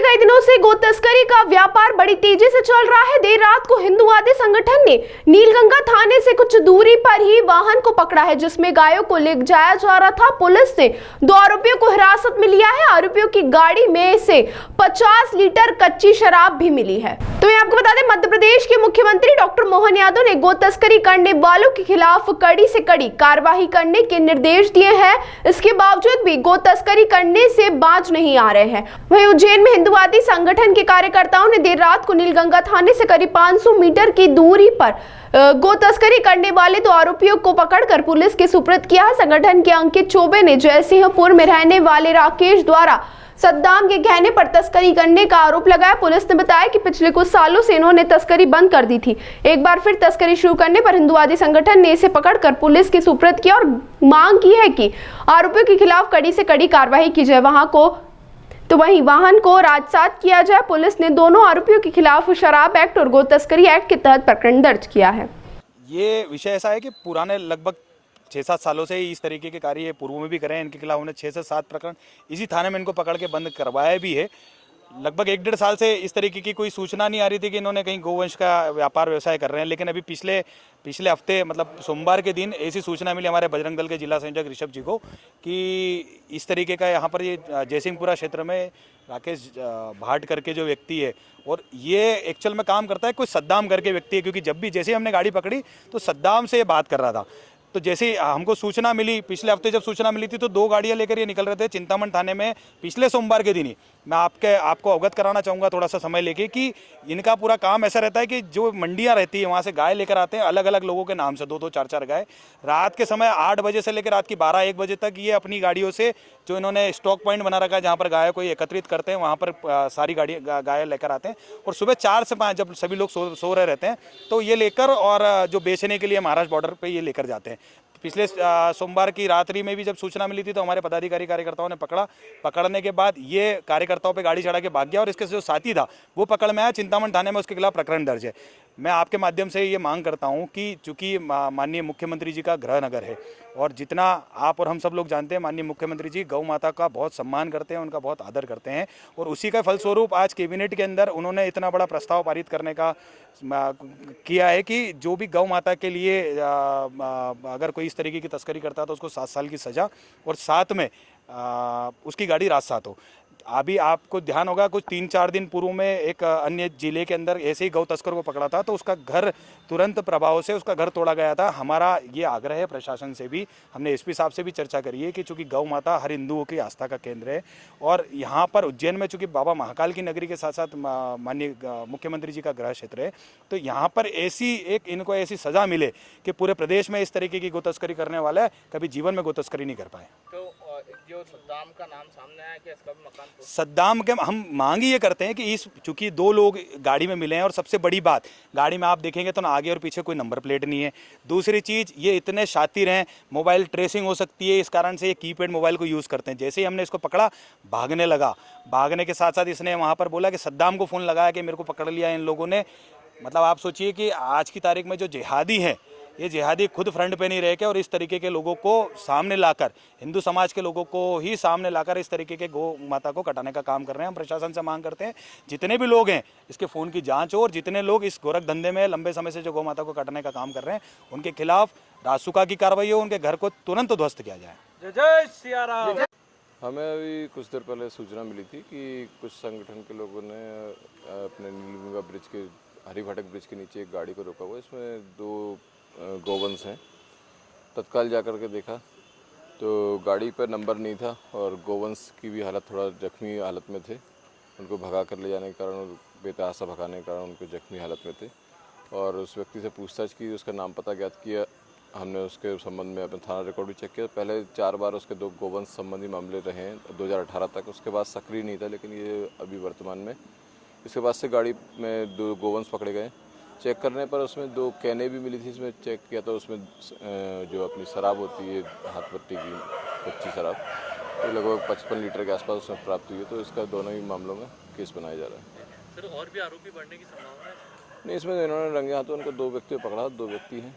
कई दिनों से गो तस्करी का व्यापार बड़ी तेजी से चल रहा है। देर रात को हिंदुवादी संगठन ने नीलगंगा थाने से कुछ दूरी पर ही वाहन को पकड़ा है, जिसमें गायों को ले जाया जा रहा था। पुलिस ने 2 आरोपियों को हिरासत में लिया है। आरोपियों की गाड़ी में से 50 लीटर कच्ची शराब भी मिली है। तो ये आपको बता दें, मध्य प्रदेश के मुख्यमंत्री डॉक्टर मोहन यादव ने गो तस्करी करने वालों के खिलाफ कड़ी से कड़ी कार्रवाई करने के निर्देश दिए हैं। इसके बावजूद भी गो तस्करी करने से बाज नहीं आ रहे हैं। वहीं उज्जैन में हिंदुवादी संगठन के कार्यकर्ताओं ने देर रात को नीलगंगा थाने से करीब 500 मीटर की दूरी पर गो तस्करी करने वाले 2 आरोपियों को पकड़कर पुलिस के सुपुर्द किया। संगठन के अंकित चौबे ने जयसिंहपुर में रहने वाले राकेश द्वारा सद्दाम के गहने पर तस्करी करने का आरोप लगाया। पुलिस ने बताया कि पिछले कुछ सालों से इन्होंने तस्करी बंद कर दी थी। एक बार फिर तस्करी शुरू करने पर हिंदुवादी संगठन ने इसे पकड़कर पुलिस के सुपुर्द किया और मांग की है कि आरोपियों के खिलाफ कड़ी से कड़ी कार्रवाई की जाए। वहीं वाहन को राजसात किया जाए। पुलिस ने दोनों आरोपियों के खिलाफ शराब एक्ट और गो तस्करी एक्ट के तहत प्रकरण दर्ज किया है। ये विषय ऐसा है कि पुराने लगभग 6-7 सालों से इस तरीके के कार्य पूर्व में भी करे हैं। इनके खिलाफ उन्हें 6 से 7 प्रकरण इसी थाने में इनको पकड़ के बंद करवाया भी है। लगभग 1-1.5 साल से इस तरीके की कोई सूचना नहीं आ रही थी कि इन्होंने कहीं गोवंश का व्यापार व्यवसाय कर रहे हैं। लेकिन अभी पिछले हफ्ते मतलब सोमवार के दिन ऐसी सूचना मिली हमारे बजरंग दल के जिला संयोजक ऋषभ जी को कि इस तरीके का यहाँ पर ये जयसिंहपुरा क्षेत्र में राकेश भाट करके जो व्यक्ति है, और ये एक्चुअल में काम करता है कोई सद्दाम करके व्यक्ति है, क्योंकि जब भी जैसे ही हमने गाड़ी पकड़ी तो सद्दाम से ये बात कर रहा था। तो जैसे ही हमको सूचना मिली, पिछले हफ्ते जब सूचना मिली थी तो 2 गाड़ियां लेकर ये निकल रहे थे चिंतामण थाने में पिछले सोमवार के दिन ही। मैं आपको अवगत कराना चाहूँगा थोड़ा सा समय लेके कि इनका पूरा काम ऐसा रहता है कि जो मंडियां रहती है वहाँ से गाय लेकर आते हैं अलग अलग लोगों के नाम से, 2-2 4-4 गाय। रात के समय 8 बजे से लेकर रात की 12-1 बजे तक ये अपनी गाड़ियों से जो इन्होंने स्टॉक पॉइंट बना रखा है जहाँ पर गायों को एकत्रित करते हैं, वहाँ पर सारी गाय लेकर आते हैं और सुबह 4 से 5 जब सभी लोग सो रहे रहते हैं तो ये लेकर और जो बेचने के लिए महाराष्ट्र बॉर्डर पर ये लेकर जाते हैं। पिछले सोमवार की रात्रि में भी जब सूचना मिली थी तो हमारे पदाधिकारी कार्यकर्ताओं ने पकड़ने के बाद ये कार्यकर्ताओं पे गाड़ी चढ़ा के भाग गया और इसके जो साथी था वो पकड़ में आया। चिंतामण थाने में उसके खिलाफ प्रकरण दर्ज है। मैं आपके माध्यम से ये मांग करता हूँ कि चूंकि माननीय मुख्यमंत्री जी का गृह नगर है और जितना आप और हम सब लोग जानते हैं माननीय मुख्यमंत्री जी गौ माता का बहुत सम्मान करते हैं, उनका बहुत आदर करते हैं, और उसी का फलस्वरूप आज कैबिनेट के अंदर उन्होंने इतना बड़ा प्रस्ताव पारित करने का किया है कि जो भी गौ माता के लिए अगर कोई इस तरीके की तस्करी करता है तो उसको 7 साल की सज़ा और साथ में उसकी गाड़ी राजसात हो। अभी आपको ध्यान होगा कुछ 3-4 दिन पूर्व में एक अन्य जिले के अंदर ऐसे ही गौ तस्कर को पकड़ा था तो उसका घर तुरंत प्रभाव से उसका घर तोड़ा गया था। हमारा ये आग्रह है प्रशासन से भी, हमने एसपी साहब से भी चर्चा करी है कि चूंकि गौ माता हर हिंदुओं की आस्था का केंद्र है और यहाँ पर उज्जैन में चूंकि बाबा महाकाल की नगरी के साथ साथ माननीय मुख्यमंत्री जी का गृह क्षेत्र है, तो यहाँ पर इनको ऐसी सज़ा मिले कि पूरे प्रदेश में इस तरीके की गौ तस्करी करने वाला है कभी जीवन में गौ तस्करी नहीं कर पाए। तो जो सद्दाम का नाम सामने आया कि इसका भी मकान सद्दाम के हम मांग ये करते हैं कि चूंकि 2 लोग गाड़ी में मिले हैं और सबसे बड़ी बात गाड़ी में आप देखेंगे तो ना आगे और पीछे कोई नंबर प्लेट नहीं है। दूसरी चीज़ ये इतने शातिर हैं, मोबाइल ट्रेसिंग हो सकती है, इस कारण से ये कीपैड मोबाइल को यूज़ करते हैं। जैसे ही हमने इसको पकड़ा भागने लगा, भागने के साथ साथ इसने वहाँ पर बोला कि सद्दाम को फ़ोन लगाया कि मेरे को पकड़ लिया इन लोगों ने। मतलब आप सोचिए कि आज की तारीख में जो जिहादी हैं ये जिहादी खुद फ्रंट पे नहीं रह के और इस तरीके के लोगों को सामने लाकर, हिंदू समाज के लोगों को ही सामने लाकर इस तरीके के गौ माता को कटाने का काम कर रहे हैं। हम प्रशासन से मांग करते हैं जितने भी लोग हैं इसके फ़ोन की जांच हो और जितने लोग इस गोरख धंधे में लंबे समय से जो गौ माता को काटने का काम कर रहे हैं उनके खिलाफ रासुका की कार्रवाई हो, उनके घर को तुरंत ध्वस्त किया जाए। जय जय सिया राम। हमें अभी कुछ देर पहले सूचना मिली थी कि कुछ संगठन के लोगों ने अपने नीलगंगा ब्रिज के हरिफाटक ब्रिज के नीचे एक गाड़ी को रोका हुआ, इसमें 2 गोवंश हैं। तत्काल जाकर के देखा तो गाड़ी पर नंबर नहीं था और गोवंश की भी हालत थोड़ा जख्मी हालत में थे। उनको भगा कर ले जाने के कारण, बेतहाशा भगाने के कारण उनको जख्मी हालत में थे और उस व्यक्ति से पूछताछ की, उसका नाम पता ज्ञात किया। हमने उसके संबंध में अपना थाना रिकॉर्ड भी चेक किया। पहले 4 बार उसके 2 गोवंश संबंधी मामले रहे हैं 2018 तक। उसके बाद सक्रिय नहीं था, लेकिन ये अभी वर्तमान में इसके बाद से गाड़ी में 2 गोवंश पकड़े गए। चेक करने पर उसमें 2 कैनें भी मिली थी। इसमें चेक किया तो उसमें जो अपनी शराब होती है हाथ पट्टी की कच्ची शराब, तो लगभग 55 लीटर के आसपास उसमें प्राप्त हुई है। तो इसका दोनों ही मामलों में केस बनाया जा रहा है। सर और भी आरोपी बढ़ने की संभावना है? नहीं, इसमें इन्होंने रंगे हाथों उनको 2 व्यक्ति पकड़ा, 2 व्यक्ति हैं।